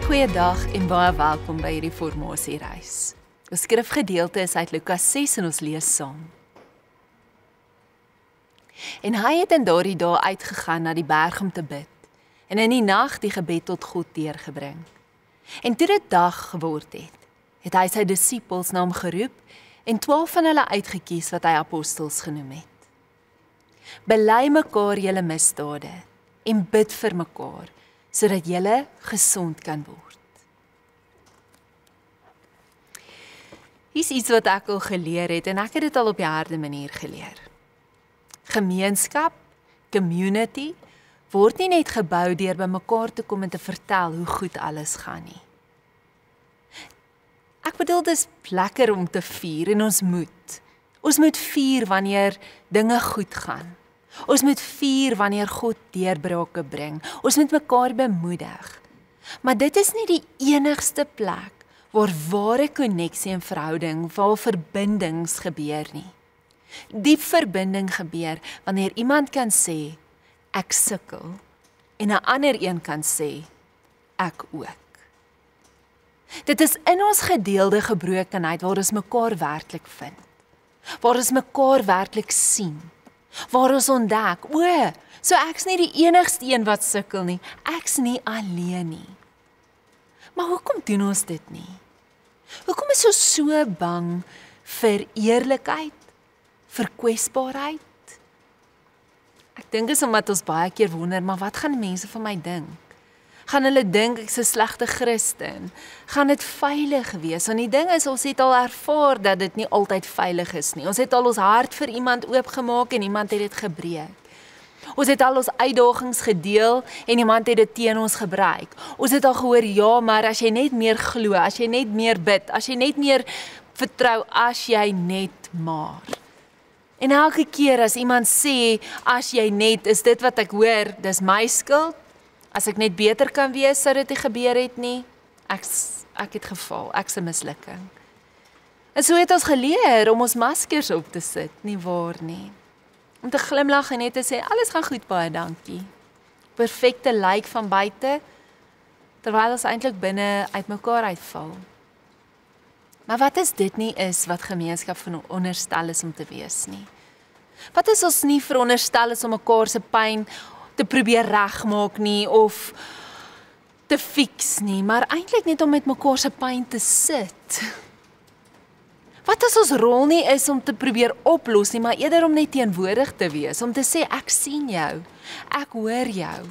Goeiedag en baie welkom by hierdie formasiereis. Ons skrifgedeelte is uit Lukas 6 en ons lees saam. En hy het in daardie dae uitgegaan na die berg om te bid, en in die nag die gebed tot God deurgebring. En toe dit dag geword het, het hy sy disippels na hom geroep en 12 van hulle uitgekies wat hy apostels genoem het. Bely mekaar julle misdade en bid vir mekaar, sodat julle gesond kan word. Hier is iets wat ek al geleer het en ek het dit al op die harde manier geleer. Gemeenskap, community, word nie net gebou deur by mekaar te kom en te vertel hoe goed alles gaan nie. Ek bedoel, dis lekker om te vier en ons moet. Ons moet vier wanneer dinge goed gaan. Ons moet vier wanneer God deurbrake bring. Ons moet mekaar bemoedig. Maar dit is nie die enigste plek waar ware koneksie en verhouding, waar verbindings gebeur nie. Diep verbinding gebeur wanneer iemand kan sê, ek sukkel, en 'n ander een kan sê, ek ook. Dit is in ons gedeelde gebrokenheid waar ons mekaar werklik vind. Waar ons mekaar werklik sien. Waar ons ontdek, so ek's nie die enigste een wat sukkel nie, ek's nie alleen nie. Maar hoekom doen ons dit nie? Hoekom is ons so bang vir eerlikheid, vir kwesbaarheid? Ek dink is omdat ons baie keer wonder, maar wat gaan mense van my dink? Gaan hulle dink ek's 'n slegte Christen? Gaan dit veilig wees? Want die ding is, ons het al ervaar dat dit nie altyd veilig is nie. Ons het al ons hart vir iemand oopgemaak en iemand het dit gebreek. Ons het al ons uitdagings gedeel en iemand het dit teen ons gebruik. Ons het al gehoor, ja, maar as jy net meer glo, as jy net meer bid, as jy net meer vertrou, as jy net maar. En elke keer as iemand sê, as jy net, is dit wat ek hoor, dis my skuld. As ek net beter kan wees, sou dit nie gebeur het nie. Ek het gefaal, ek's 'n mislukking. En so het ons geleer om ons maskers op te sit, nie waar nie. Om te glimlag en net te sê, alles gaan goed, baie dankie. Perfekte lyk van buite, terwyl ons eintlik binne uit mekaar uitval. Maar wat is dit nie is wat gemeenskap veronderstel is om te wees nie? Wat is ons nie veronderstel is om mekaar se pyn te probeer regmaak nie, of te fix nie, maar eintlik net om met mekaar se pyn te sit. Wat as ons rol nie is om te probeer oplos nie, maar eerder om net teenwoordig te wees, om te sê, ek sien jou, ek hoor jou.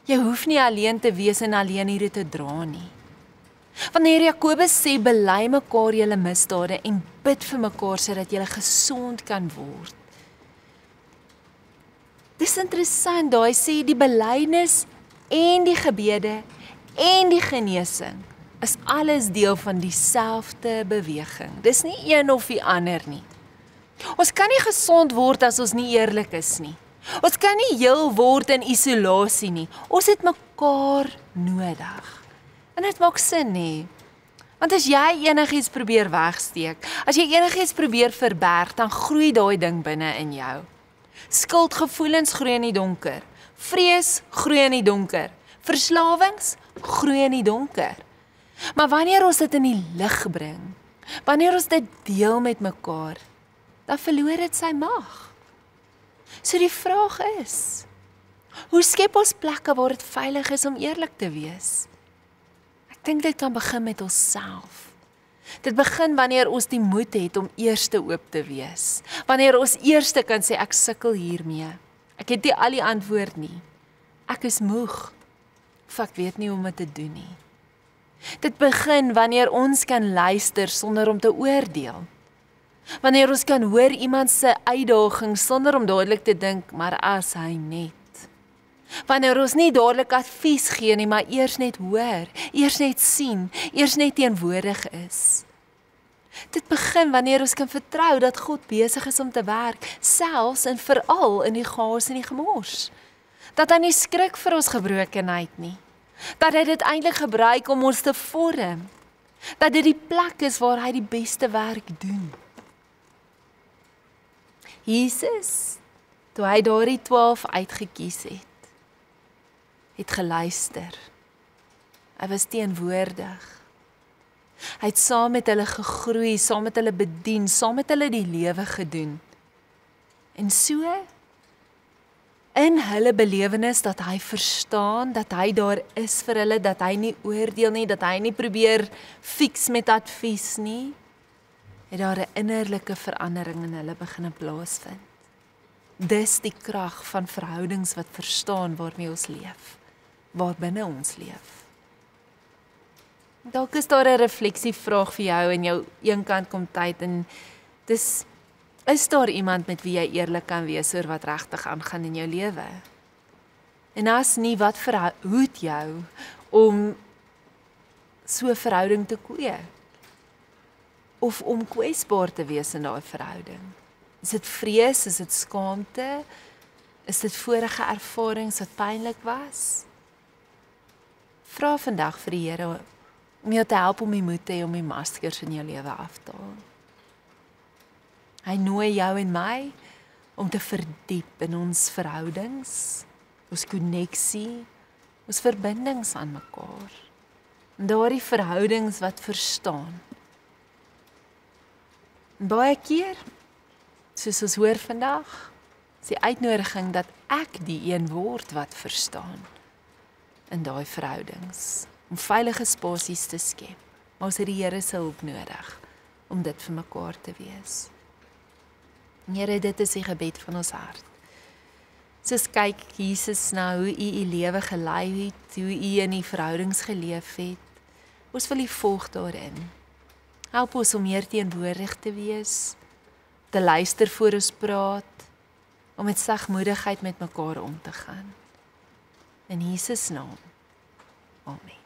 Jy hoef nie alleen te wees en alleen hierdie te dra nie. Wanneer Jakobus sê, bely mekaar julle misdade en bid vir mekaar sodat julle gesond kan word. Dis interessant, daar hy sê die belydenis en die gebede en die genesing is alles deel van dieselfde beweging. Dis nie een of die ander nie. Ons kan nie gesond word as ons nie eerlik is nie. Ons kan nie heel word in isolasie nie. Ons het mekaar nodig. En dit maak sin nie. Want as jy enigiets probeer wegsteek, as jy enigiets probeer verberg, dan groei daai ding binne in jou. Skuldgevoelens groei in die donker. Vrees groei in die donker. Verslawings groei in die donker. Maar wanneer ons dit in die lig bring, wanneer ons dit deel met mekaar, dan verloor dit sy mag. So die vraag is, hoe skep ons plekke waar dit veilig is om eerlik te wees? Ek dink dit kan begin met onsself. Dit begin wanneer ons die moed het om eerste oop te wees. Wanneer ons eerste kan sê, ek sukkel hiermee. Ek het nie al die antwoord nie. Ek is moeg. Of ek weet nie hoe om dit te doen nie. Dit begin wanneer ons kan luister sonder om te oordeel. Wanneer ons kan hoor iemand se uitdaging sonder om dadelik te dink, maar as hy net. Wanneer ons nie dadelik advies gee nie, maar eers net hoor, eers net sien, eers net teenwoordig is. Dit begin wanneer ons kan vertrou dat God besig is om te werk, selfs en veral in die chaos en die gemors. Dat hy nie skrik vir ons gebrokenheid nie. Dat hy dit eintlik gebruik om ons te vorm. Dat dit die plek is waar hy die beste werk doen. Jesus, toe hy daardie 12 uitgekies het geluister. Hy was teenwoordig. Hy het saam met hulle gegroei, saam met hulle bedien, saam met hulle die lewe gedoen. En so, in hulle belewenis dat hy verstaan, dat hy daar is vir hulle, dat hy nie oordeel nie, dat hy nie probeer fix met advies nie, het daar 'n innerlike verandering in hulle begin plaasvind. Dis die krag van verhoudings wat verstaan waarmee ons leef, waarbinne ons leef. Dalk is daar 'n refleksievraag vir jou en jou eenkant kom tyd en is daar iemand met wie jy eerlik kan wees oor wat regtig aangaan in jou lewe? En as nie, wat verhoed jou om so 'n verhouding te kweek? Of om kwesbaar te wees in daai verhouding? Is dit vrees, is dit skaamte? Is dit vorige ervarings wat pynlik was? Vra vandag vir die Here om jou te help om die moed te hê om die maskers in jou lewe af te haal. Hy nooi jou en my om te verdiep in ons verhoudings, ons koneksie, ons verbindings aan mekaar. En daardie verhoudings wat verstaan. En baie keer, soos ons hoor vandag, is die uitnodiging dat ek die een word wat verstaan in daai verhoudings, om veilige spasies te skep. Maar ons het die Here se hulp nodig om dit vir mekaar te wees. Here, dit is die gebed van ons hart. Soos kyk Jesus na hoe U lewe gelei het, hoe U in die verhoudings geleef het. Ons wil U volg daarin. Help ons om meer teenwoordig te wees, te luister voor ons praat, om met sagmoedigheid met mekaar om te gaan. In Jesus naam. Amen.